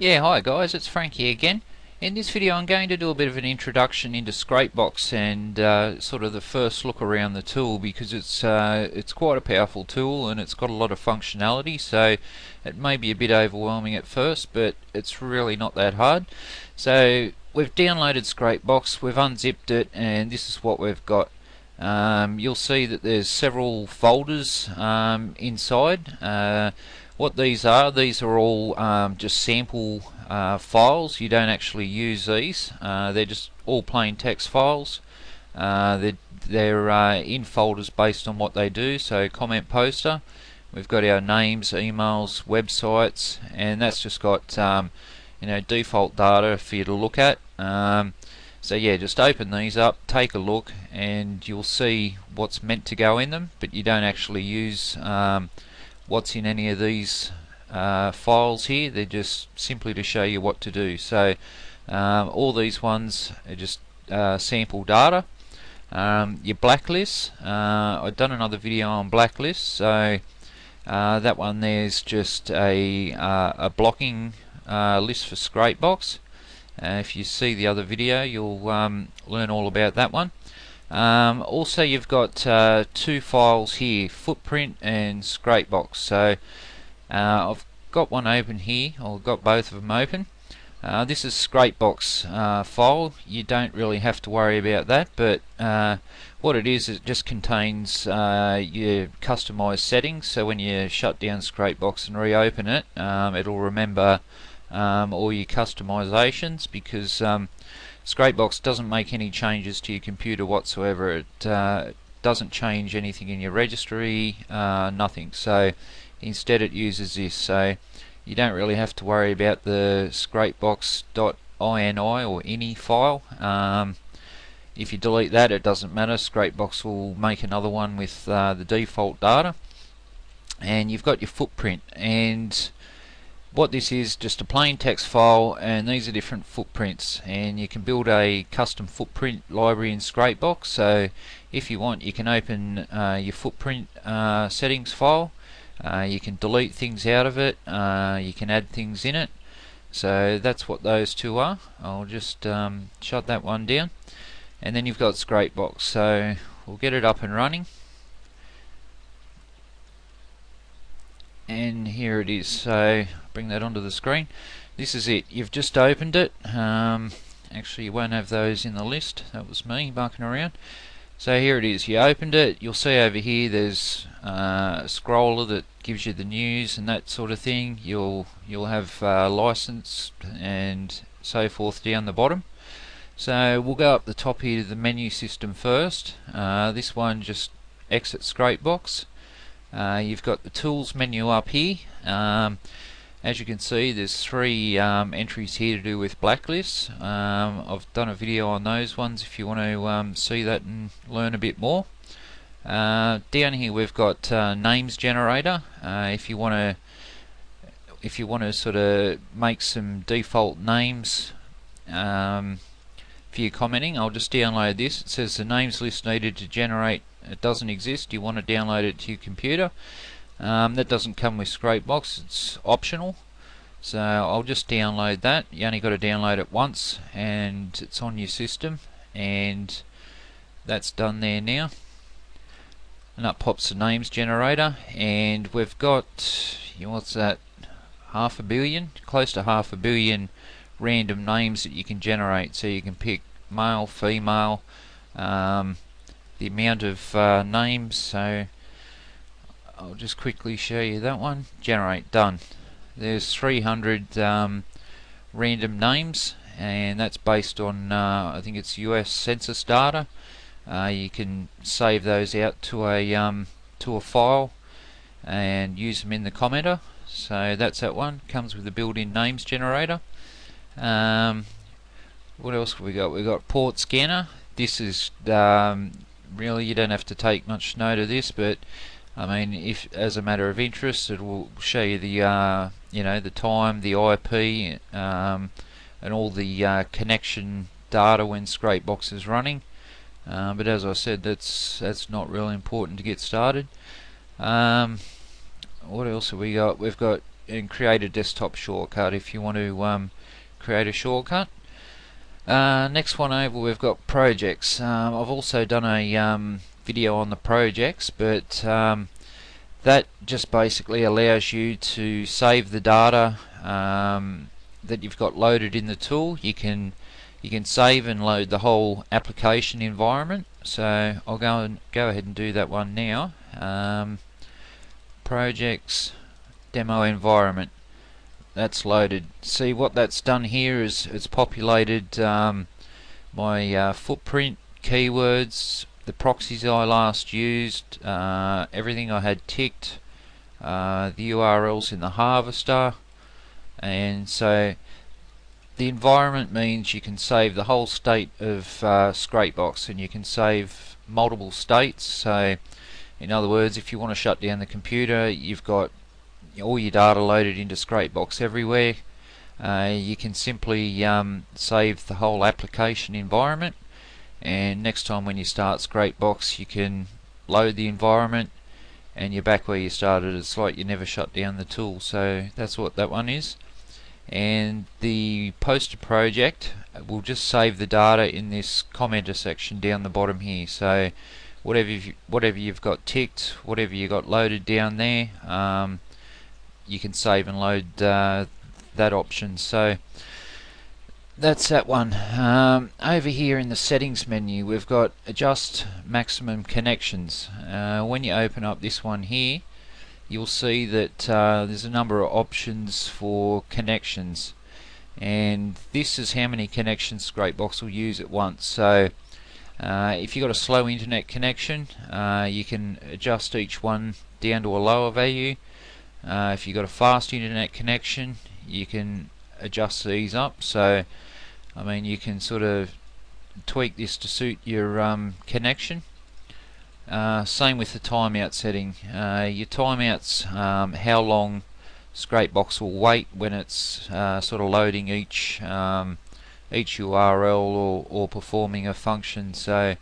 Yeah, hi guys, it's Frankie again. In this video I'm going to do a bit of an introduction into ScrapeBox and sort of the first look around the tool, because it's quite a powerful tool and it's got a lot of functionality, so it may be a bit overwhelming at first, but it's really not that hard. So we've downloaded ScrapeBox, we've unzipped it, and this is what we've got. You'll see that there's several folders inside. What these are all just sample files. You don't actually use these. They're just all plain text files. They're in folders based on what they do. So comment poster, we've got our names, emails, websites, and that's just got default data for you to look at. So yeah, just open these up, take a look, and you'll see what's meant to go in them, but you don't actually use what's in any of these files here. They're just simply to show you what to do. So all these ones are just sample data. Your blacklists, I've done another video on blacklists, so that one there's just a blocking list for ScrapeBox. If you see the other video, you'll learn all about that one. Also, you've got two files here, footprint and ScrapeBox. So I've got one open here, or got both of them open. This is ScrapeBox file. You don't really have to worry about that, but what it is, it just contains your customized settings. So when you shut down ScrapeBox and reopen it, it'll remember all your customizations, because ScrapeBox doesn't make any changes to your computer whatsoever. It doesn't change anything in your registry, nothing. So instead it uses this, so you don't really have to worry about the ScrapeBox.ini or any file. If you delete that, it doesn't matter. ScrapeBox will make another one with the default data. And you've got your footprint, and what this is, just a plain text file, and these are different footprints, and you can build a custom footprint library in ScrapeBox. So if you want, you can open your footprint settings file. You can delete things out of it, you can add things in it. So that's what those two are. I'll just shut that one down, and then you've got ScrapeBox. So we'll get it up and running, and here it is. So bring that onto the screen. This is it. You've just opened it. Actually, you won't have those in the list. That was me mucking around. So here it is. You opened it. You'll see over here there's a scroller that gives you the news and that sort of thing. You'll have license and so forth down the bottom. So we'll go up the top here to the menu system first. This one just exit ScrapeBox. You've got the tools menu up here. As you can see, there's three entries here to do with blacklists. I've done a video on those ones if you want to see that and learn a bit more. Down here we've got names generator. If you want to sort of make some default names for your commenting, I'll just download this. It says the names list needed to generate, it doesn't exist. You want to download it to your computer. That doesn't come with ScrapeBox, it's optional. So I'll just download that. You only got to download it once and it's on your system, and that's done there now. And up pops the names generator, and we've got, what's that, half a billion, close to half a billion random names that you can generate. So you can pick male, female, the amount of names. So I'll just quickly show you that one. Generate, done. There's 300 random names, and that's based on I think it's US census data. You can save those out to a file and use them in the commenter. So that's that one. Comes with a built-in names generator. What else have we got? We've got port scanner. This is really, you don't have to take much note of this, but I mean, if as a matter of interest, it will show you the the time, the IP, and all the connection data when ScrapeBox is running. But as I said, that's not really important to get started. What else have we got? We've got and create a desktop shortcut if you want to create a shortcut. Next one over, we've got projects. I've also done a video on the projects, but that just basically allows you to save the data that you've got loaded in the tool. You can save and load the whole application environment. So I'll go ahead and do that one now. Projects, demo environment. That's loaded. See what that's done here is it's populated my footprint, keywords, the proxies I last used, everything I had ticked, the URLs in the harvester, and so the environment means you can save the whole state of ScrapeBox, and you can save multiple states. So in other words, if you want to shut down the computer, you've got all your data loaded into ScrapeBox everywhere. You can simply save the whole application environment, and next time when you start ScrapeBox you can load the environment and you're back where you started. It's like you never shut down the tool. So that's what that one is. And the poster project will just save the data in this commenter section down the bottom here. So whatever you've got ticked, whatever you got loaded down there, you can save and load that option. So that's that one. Over here in the settings menu we've got adjust maximum connections. When you open up this one here, you'll see that there's a number of options for connections, and this is how many connections ScrapeBox will use at once. So if you've got a slow internet connection, you can adjust each one down to a lower value. If you've got a fast internet connection, you can adjust these up. So I mean, you can sort of tweak this to suit your connection. Same with the timeout setting. Your timeouts, how long ScrapeBox will wait when it's sort of loading each URL or performing a function. So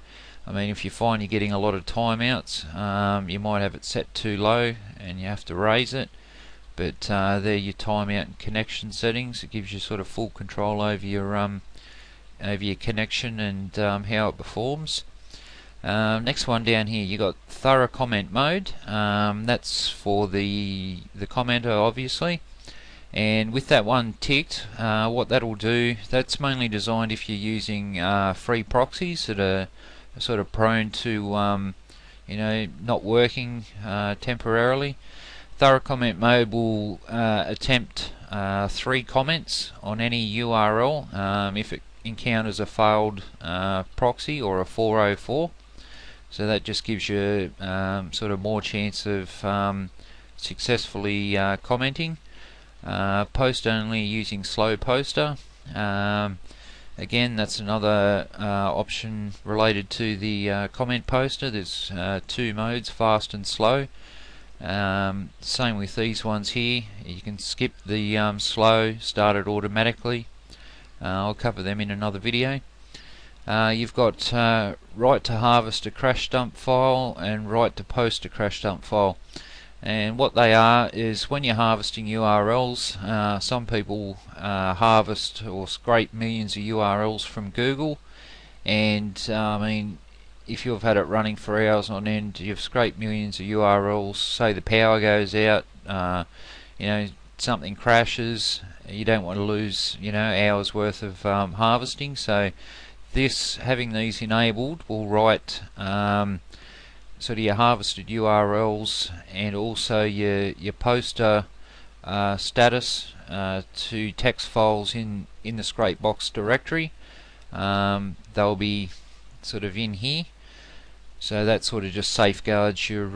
I mean, if you find you're getting a lot of timeouts, you might have it set too low and you have to raise it. But they're your timeout and connection settings. It gives you sort of full control over your connection and how it performs. Next one down here, you got thorough comment mode. That's for the commenter, obviously. And with that one ticked, what that'll do, that's mainly designed if you're using free proxies that are sort of prone to not working temporarily. Thorough comment mode will attempt 3 comments on any URL if it encounters a failed proxy or a 404. So that just gives you sort of more chance of successfully commenting. Post only using slow poster. Again, that's another option related to the comment poster. There's 2 modes, fast and slow. Same with these ones here. You can skip the slow, start it automatically. I'll cover them in another video. You've got right to harvest a crash dump file and right to post a crash dump file. And what they are is when you're harvesting URLs, some people harvest or scrape millions of URLs from Google, and I mean, if you've had it running for hours on end, you've scraped millions of URLs, say the power goes out, something crashes, you don't want to lose hours worth of harvesting. So this, having these enabled, will write sort of your harvested URLs and also your poster status to text files in the ScrapeBox directory. They'll be sort of in here, so that sort of just safeguards your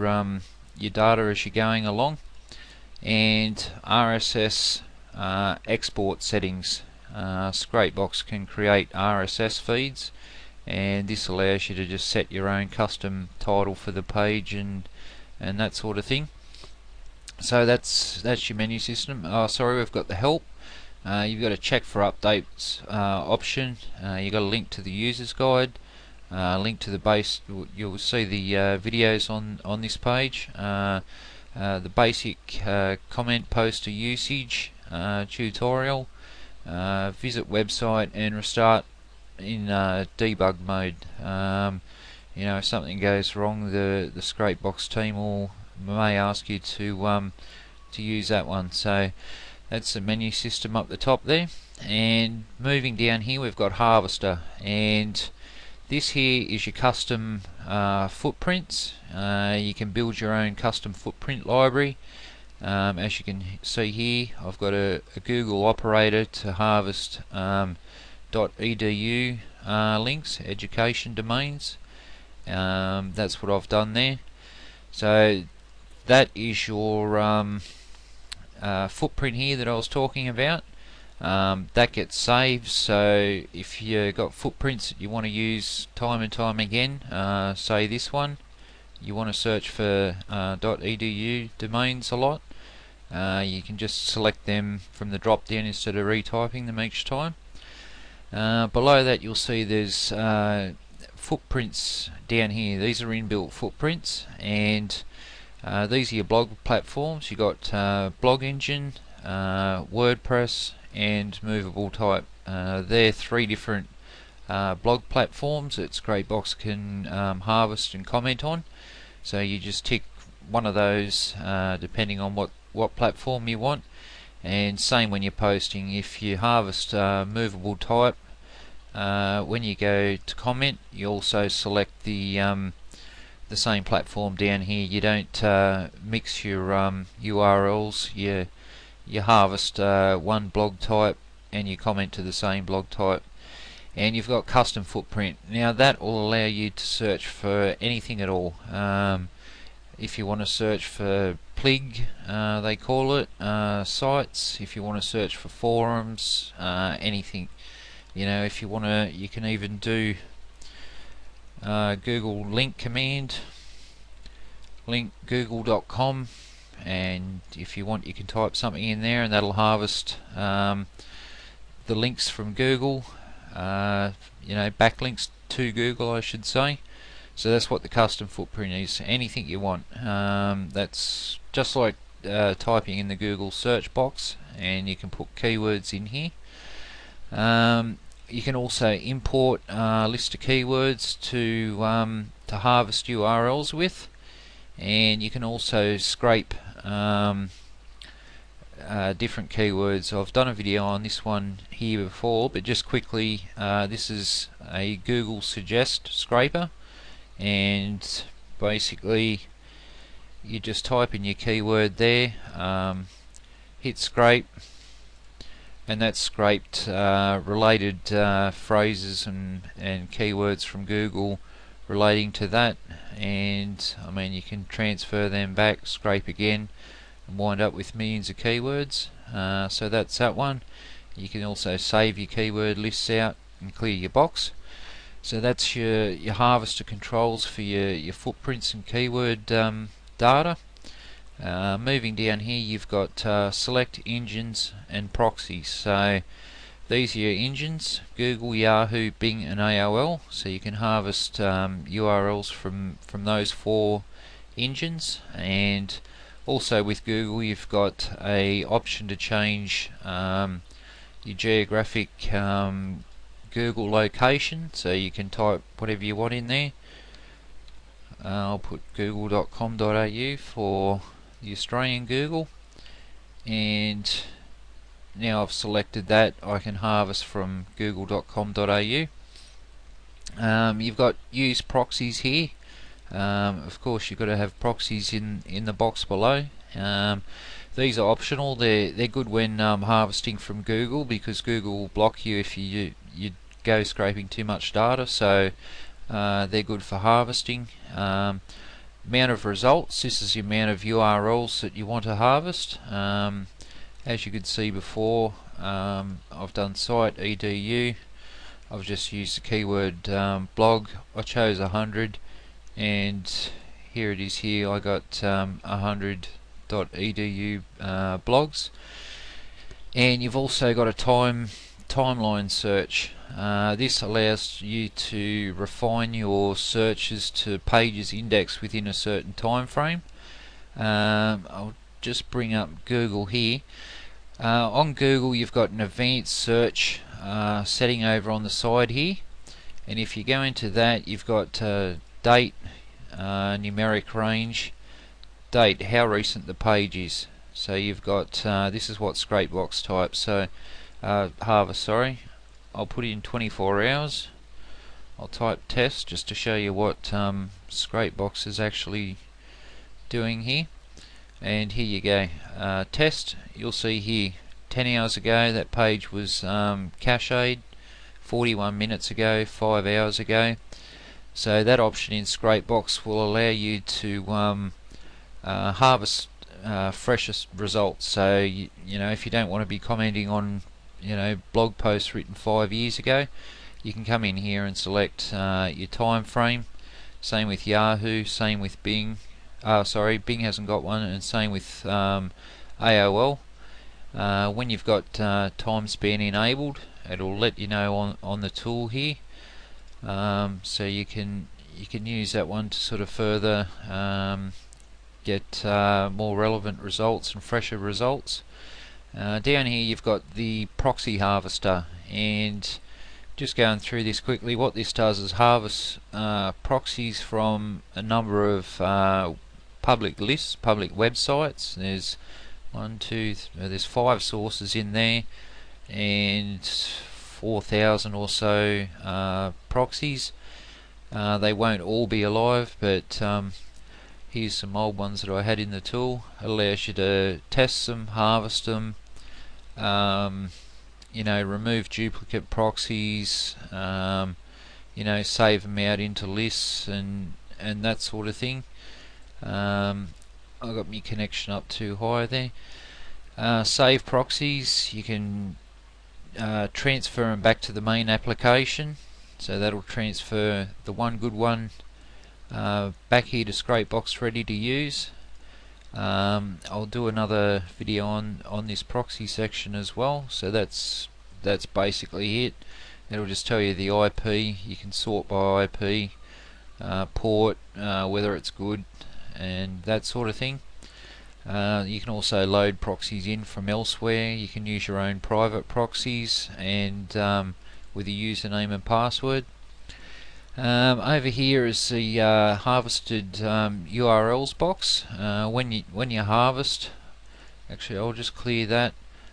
data as you're going along. And RSS export settings. ScrapeBox can create RSS feeds, and this allows you to just set your own custom title for the page and that sort of thing. So that's your menu system. Oh, sorry, we've got the help. You've got a check for updates option. You've got a link to the user's guide, link to the base. You'll see the videos on this page. the basic comment poster usage tutorial, visit website and restart in debug mode. You know, if something goes wrong, the ScrapeBox team may ask you to use that one. So that's the menu system up the top there. And moving down here, we've got Harvester, and this here is your custom footprints. You can build your own custom footprint library. As you can see here, I've got a Google operator to harvest .edu links, education domains. That's what I've done there. So that is your footprint here that I was talking about. That gets saved, so if you got footprints that you want to use time and time again, say this one, you want to search for .edu domains a lot, you can just select them from the drop down instead of retyping them each time. Below that you'll see there's footprints down here. These are inbuilt footprints, and these are your blog platforms. You got Blog Engine, WordPress, and Movable Type. They're three different blog platforms that ScrapeBox can harvest and comment on. So you just tick one of those depending on what platform you want. And same when you're posting. If you harvest Movable Type, when you go to comment, you also select the same platform down here. You don't mix your URLs. You harvest one blog type and you comment to the same blog type. And you've got custom footprint. Now that will allow you to search for anything at all. If you want to search for plig, they call it, sites, if you want to search for forums, anything. You know, if you want to, you can even do Google link command, link google.com, and if you want you can type something in there and that'll harvest the links from Google, you know, backlinks to Google I should say. So that's what the custom footprint is, anything you want. That's just like typing in the Google search box, and you can put keywords in here. You can also import a list of keywords to harvest URLs with, and you can also scrape different keywords. I've done a video on this one here before, but just quickly, this is a Google Suggest scraper, and basically you just type in your keyword there, hit scrape, and that's scraped related phrases and keywords from Google relating to that. And I mean, you can transfer them back, scrape again, and wind up with millions of keywords. So that's that one. You can also save your keyword lists out and clear your box. So that's your harvester controls for your footprints and keyword data. Moving down here, you've got select engines and proxies. So these are your engines: Google, Yahoo, Bing and AOL. So you can harvest URLs from those four engines. And also with Google, you've got a option to change your geographic Google location, so you can type whatever you want in there. I'll put google.com.au for the Australian Google, and now I've selected that, I can harvest from google.com.au. You've got use proxies here. Of course you've got to have proxies in the box below. These are optional. They're good when harvesting from Google, because Google will block you if you go scraping too much data. So they're good for harvesting. Amount of results, this is the amount of URLs that you want to harvest. As you could see before, I've done site edu. I've just used the keyword blog. I chose 100, and here it is here. I got 100 .edu blogs. And you've also got a timeline search. This allows you to refine your searches to pages indexed within a certain time frame. I'll just bring up Google here. On Google you've got an advanced search setting over on the side here, and if you go into that you've got date, numeric range, date, how recent the page is. So you've got this is what ScrapeBox types, so harvest, sorry, I'll put in 24 hours. I'll type test just to show you what ScrapeBox is actually doing here, and here you go. Test, you'll see here 10 hours ago that page was cached, 41 minutes ago, 5 hours ago. So that option in ScrapeBox will allow you to harvest freshest results. So you know, if you don't want to be commenting on blog posts written 5 years ago, you can come in here and select your time frame. Same with Yahoo, same with Bing. Sorry, Bing hasn't got one, and same with AOL. When you've got time span enabled, it'll let you know on the tool here. So you can use that one to sort of further get more relevant results and fresher results. Down here you've got the proxy harvester, and just going through this quickly, what this does is harvest proxies from a number of public lists, public websites. There's there's 5 sources in there, and 4,000 or so proxies. They won't all be alive, but here's some old ones that I had in the tool. It allows you to test them, harvest them, remove duplicate proxies, save them out into lists and that sort of thing. I got my connection up too high there. Save proxies, you can transfer them back to the main application, so that'll transfer the one good one back here to ScrapeBox ready to use. I'll do another video on this proxy section as well, so that's basically it. It'll just tell you the IP, you can sort by IP, port, whether it's good and that sort of thing. You can also load proxies in from elsewhere. You can use your own private proxies and with a username and password. Over here is the harvested URLs box. When you harvest, actually I'll just clear that.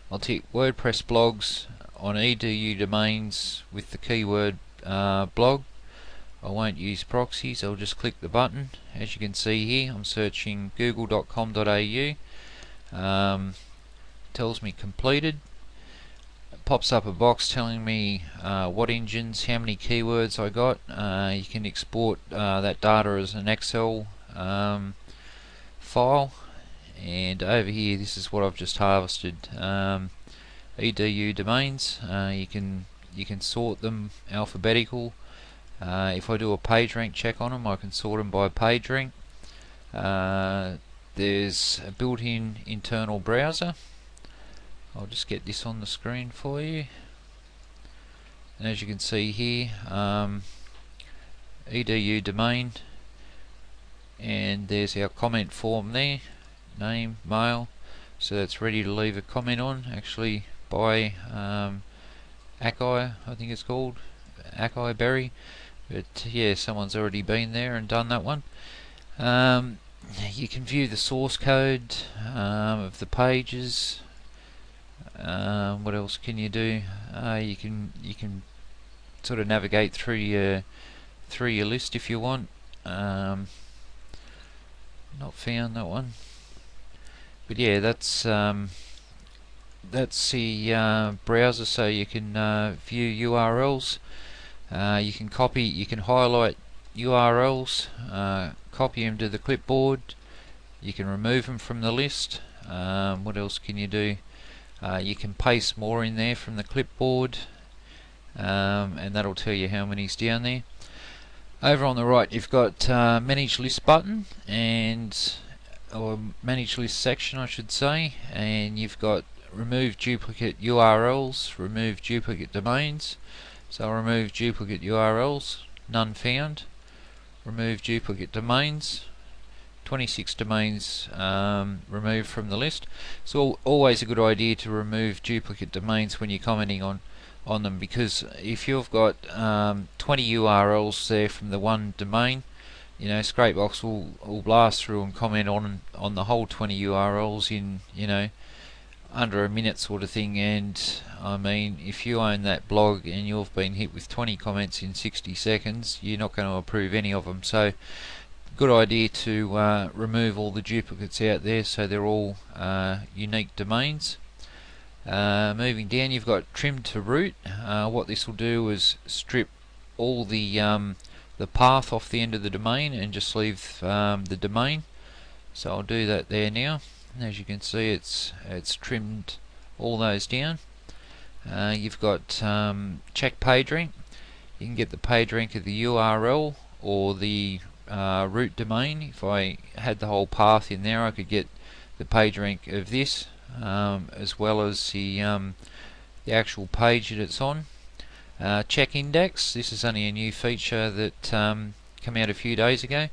I'll tick WordPress blogs on edu domains with the keyword blog. I won't use proxies, I'll just click the button. As you can see here, I'm searching google.com.au. Tells me completed. It pops up a box telling me what engines, how many keywords I got. You can export that data as an Excel file. And over here, this is what I've just harvested. edu domains. You can sort them alphabetical. If I do a PageRank check on them, I can sort them by PageRank. There's a built-in internal browser. I'll just get this on the screen for you. And as you can see here, edu domain, and there's our comment form there, name, mail, so that's ready to leave a comment on, actually by Akai, I think it's called, Akai Berry. But yeah, someone's already been there and done that one. You can view the source code of the pages. What else can you do? You can sort of navigate through your list if you want. Not found that one. But yeah, that's the browser, so you can view URLs. You can copy, you can highlight URLs, copy them to the clipboard. You can remove them from the list. What else can you do? You can paste more in there from the clipboard, and that'll tell you how many's down there. Over on the right, you've got Manage List button, or Manage List section, I should say, and you've got Remove Duplicate URLs, Remove Duplicate Domains. So I'll remove duplicate URLs, none found. Remove duplicate domains, 26 domains removed from the list. It's always a good idea to remove duplicate domains when you're commenting on them, because if you've got 20 URLs there from the one domain, you know, ScrapeBox will blast through and comment on the whole 20 URLs in, you know, under a minute sort of thing. And I mean, if you own that blog and you've been hit with 20 comments in 60 seconds, you're not going to approve any of them. So good idea to remove all the duplicates out there so they're all unique domains. Moving down, you've got trim to root. What this will do is strip all the path off the end of the domain and just leave the domain. So I'll do that there now. As you can see, it's trimmed all those down. You've got check page rank. You can get the page rank of the URL or the root domain. If I had the whole path in there, I could get the page rank of this, as well as the actual page that it's on. Check index. This is only a new feature that came out a few days ago.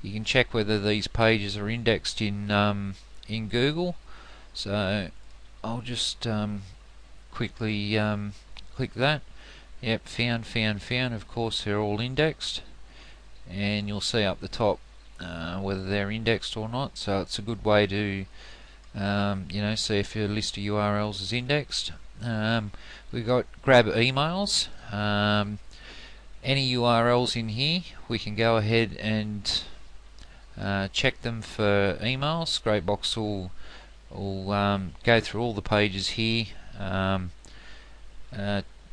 You can check whether these pages are indexed in Google. So I'll just quickly click that. Yep, found. Of course, they're all indexed, and you'll see up the top whether they're indexed or not. So it's a good way to you know, see if your list of URLs is indexed. We've got grab emails. Any URLs in here, we can go ahead and check them for emails. ScrapeBox will go through all the pages here,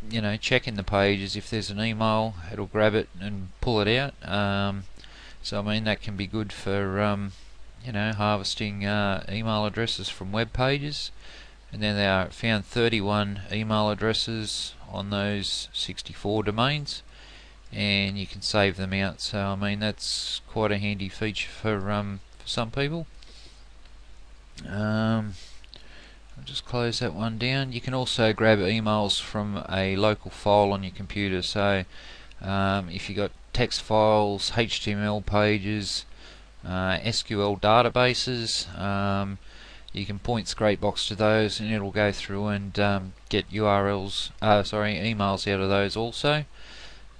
you know, checking the pages. If there's an email, it'll grab it and pull it out. So I mean, that can be good for you know, harvesting email addresses from web pages. And then there are found 31 email addresses on those 64 domains, and you can save them out. So I mean, that's quite a handy feature for some people. I'll just close that one down. You can also grab emails from a local file on your computer. So if you got text files, HTML pages, SQL databases, you can point ScrapeBox to those and it'll go through and get emails out of those also.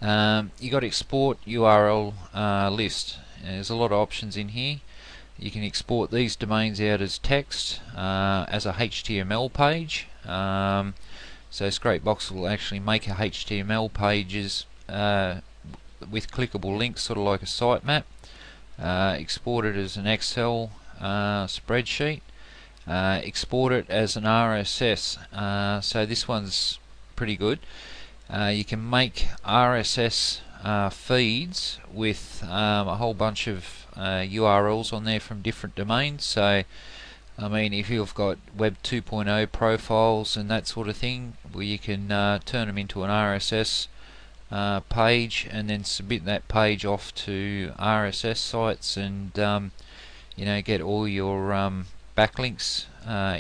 You got export URL list. There's a lot of options in here. You can export these domains out as text, as a HTML page. So ScrapeBox will actually make a HTML pages with clickable links, sort of like a sitemap. Export it as an Excel spreadsheet. Export it as an RSS. So this one's pretty good. You can make RSS feeds with a whole bunch of URLs on there from different domains. So I mean, if you've got Web 2.0 profiles and that sort of thing, where you can turn them into an RSS page and then submit that page off to RSS sites, and you know, get all your backlinks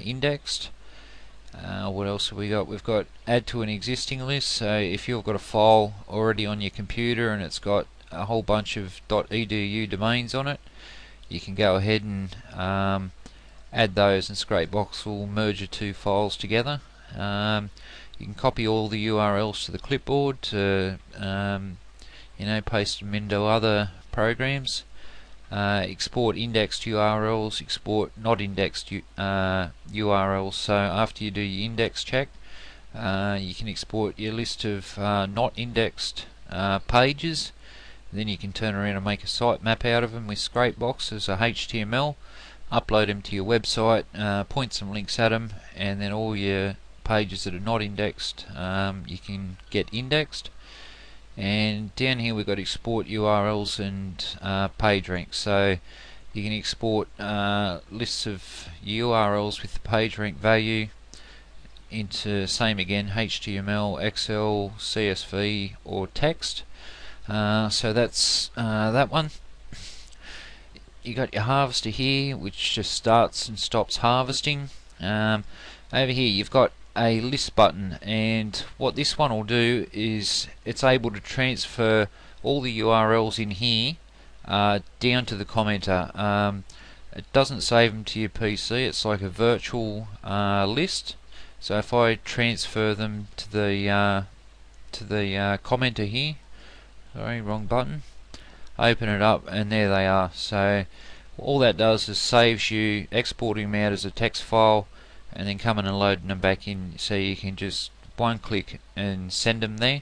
indexed. What else have we got? We've got add to an existing list. So if you've got a file already on your computer and it's got a whole bunch of .edu domains on it, you can go ahead and add those, and ScrapeBox will merge the two files together. You can copy all the URLs to the clipboard to you know, paste them into other programs. Export indexed URLs, export not indexed URLs. So after you do your index check, you can export your list of not indexed pages. Then you can turn around and make a sitemap out of them with ScrapeBox as a HTML, upload them to your website, point some links at them, and then all your pages that are not indexed you can get indexed. And down here we've got export URLs and page ranks. So you can export lists of URLs with the page rank value into, same again, HTML, Excel, CSV or text. So that's that one. You got your harvester here, which just starts and stops harvesting. Over here you've got a list button, and what this one will do is it's able to transfer all the URLs in here down to the commenter. It doesn't save them to your PC. It's like a virtual list. So if I transfer them to the commenter here, sorry, wrong button, open it up, and there they are. So all that does is saves you exporting them out as a text file and then coming and loading them back in, so you can just one click and send them there.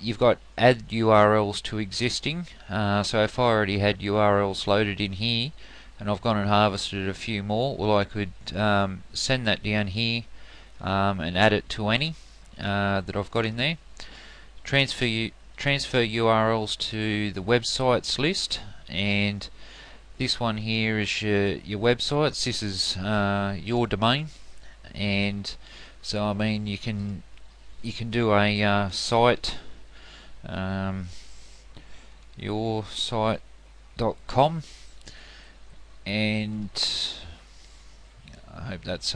You've got add URLs to existing, so if I already had URLs loaded in here and I've gone and harvested a few more, well, I could send that down here and add it to any that I've got in there. Transfer URLs to the websites list, and this one here is your websites. This is your domain, and so I mean you can do a site, yoursite.com, and I hope that's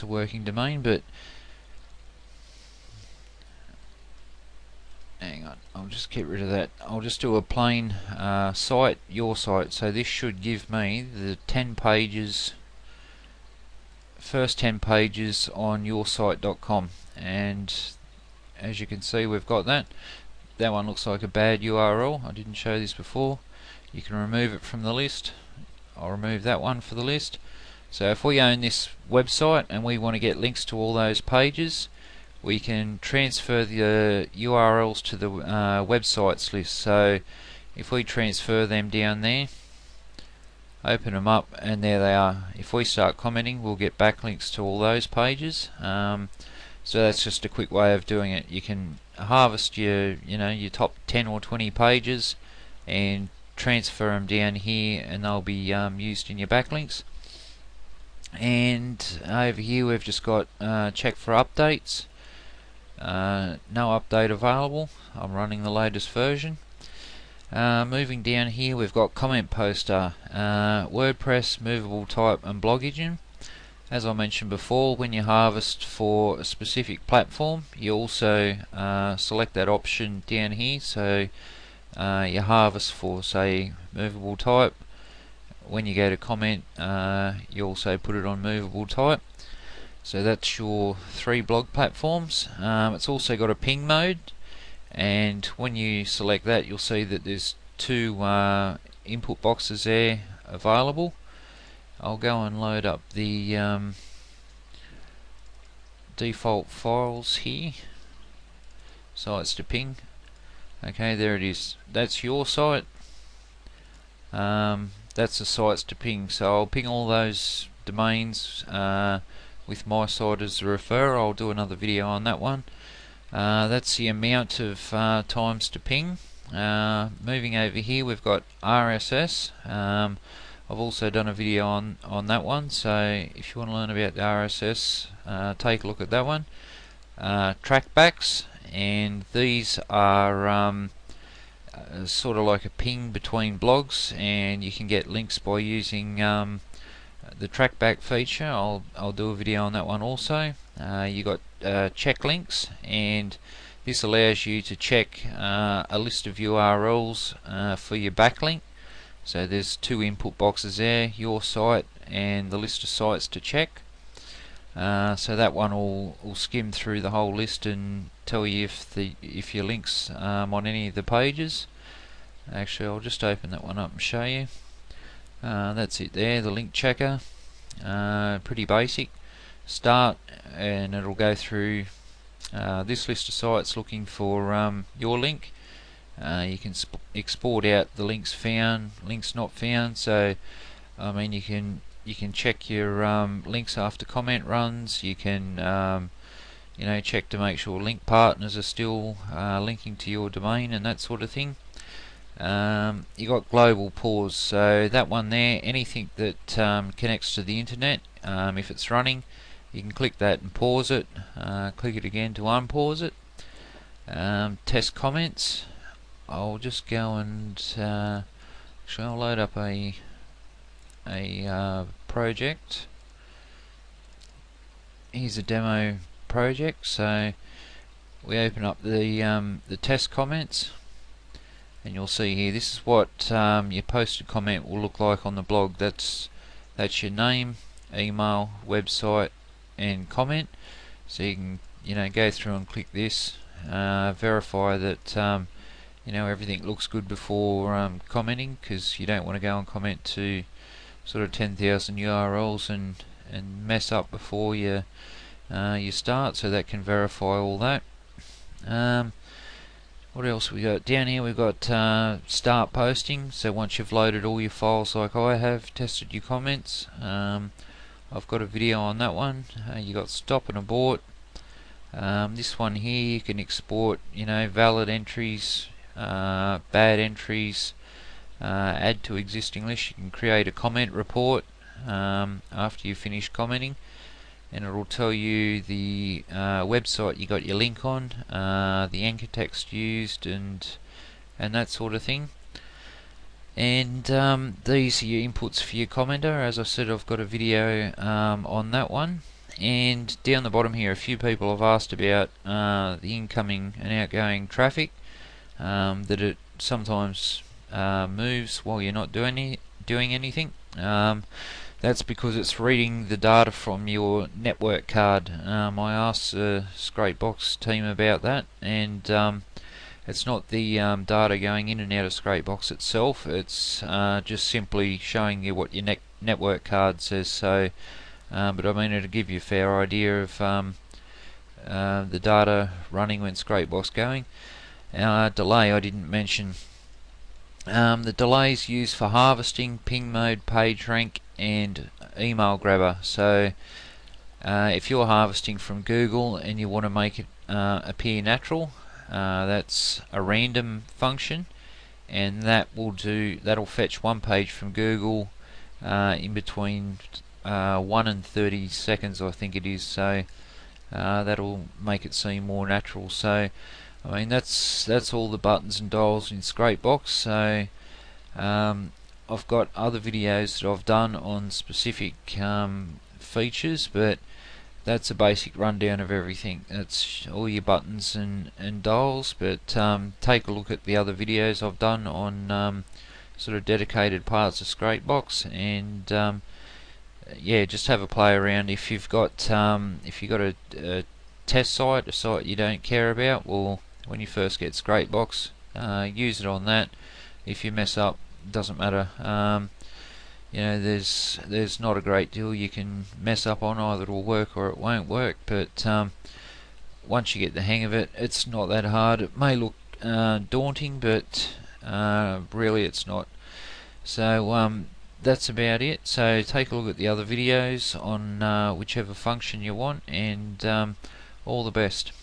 a working domain, but hang on, I'll just get rid of that. I'll just do a plain site, your site. So this should give me the 10 pages, first 10 pages on yoursite.com, and as you can see, we've got that. That one looks like a bad URL. I didn't show this before. You can remove it from the list. I'll remove that one for the list. So if we own this website and we want to get links to all those pages, we can transfer the URLs to the websites list. So if we transfer them down there, open them up, and there they are. If we start commenting, we'll get backlinks to all those pages. So that's just a quick way of doing it. You can harvest your your top 10 or 20 pages and transfer them down here, and they'll be used in your backlinks. And over here we've just got check for updates. No update available. I'm running the latest version. Moving down here, we've got comment poster, WordPress, movable type, and blogaging. As I mentioned before, when you harvest for a specific platform, you also select that option down here. So you harvest for, say, movable type. When you go to comment, you also put it on movable type. So that's your 3 blog platforms. It's also got a ping mode, and when you select that, you'll see that there's 2 input boxes there available. I'll go and load up the default files here. Sites to ping. Okay, there it is. That's your site. That's the sites to ping. So I'll ping all those domains with my site as the referrer. I'll do another video on that one. That's the amount of times to ping. Moving over here, we've got RSS. I've also done a video on that one, so if you want to learn about the RSS, take a look at that one. Trackbacks, and these are sort of like a ping between blogs, and you can get links by using the trackback feature. I'll do a video on that one also. You got check links, and this allows you to check a list of URLs for your backlink. So there's 2 input boxes there, your site and the list of sites to check. So that one will skim through the whole list and tell you if your links on any of the pages. Actually, I'll just open that one up and show you. That's it there, the link checker. Pretty basic. Start, and it'll go through this list of sites looking for your link. You can export out the links found, links not found. So I mean, you can check your links after comment runs. You can check to make sure link partners are still linking to your domain and that sort of thing. You got global pause, so that one there, anything that connects to the internet, if it's running, you can click that and pause it. Click it again to unpause it. Test comments. I'll just go and I'll load up a project. Here's a demo project. So we open up the test comments. and you'll see here, this is what your posted comment will look like on the blog. That's your name, email, website, and comment. So you can go through and click this, verify that everything looks good before commenting, because you don't want to go and comment to sort of 10,000 URLs and mess up before you start. So that can verify all that. What else we got down here? We've got start posting. So once you've loaded all your files like I have, tested your comments, I've got a video on that one. You got stop and abort. This one here, you can export valid entries, bad entries, add to existing list. You can create a comment report after you finish commenting, and it will tell you the website you got your link on, the anchor text used, and that sort of thing. And these are your inputs for your commenter. As I said, I've got a video on that one. And down the bottom here, a few people have asked about the incoming and outgoing traffic, that it sometimes moves while you're not doing anything. That's because it's reading the data from your network card. I asked the ScrapeBox team about that, and it's not the data going in and out of ScrapeBox itself. It's just simply showing you what your network card says. So, but I mean, it'll give you a fair idea of the data running when ScrapeBox going. Delay I didn't mention. The delay is used for harvesting, ping mode, page rank, and email grabber. So if you're harvesting from Google and you want to make it appear natural, that's a random function, and that'll fetch one page from Google in between 1 and 30 seconds, I think it is. So that'll make it seem more natural. So I mean, that's all the buttons and dials in ScrapeBox. So I've got other videos that I've done on specific features, but that's a basic rundown of everything. That's all your buttons and dials. But take a look at the other videos I've done on sort of dedicated parts of ScrapeBox, and yeah, just have a play around. If you've got a test site, a site you don't care about, well, when you first get ScrapeBox, use it on that. If you mess up, doesn't matter. There's not a great deal you can mess up on. Either it'll work or it won't work, but once you get the hang of it, it's not that hard. It may look daunting, but really it's not. So that's about it. So take a look at the other videos on whichever function you want, and all the best.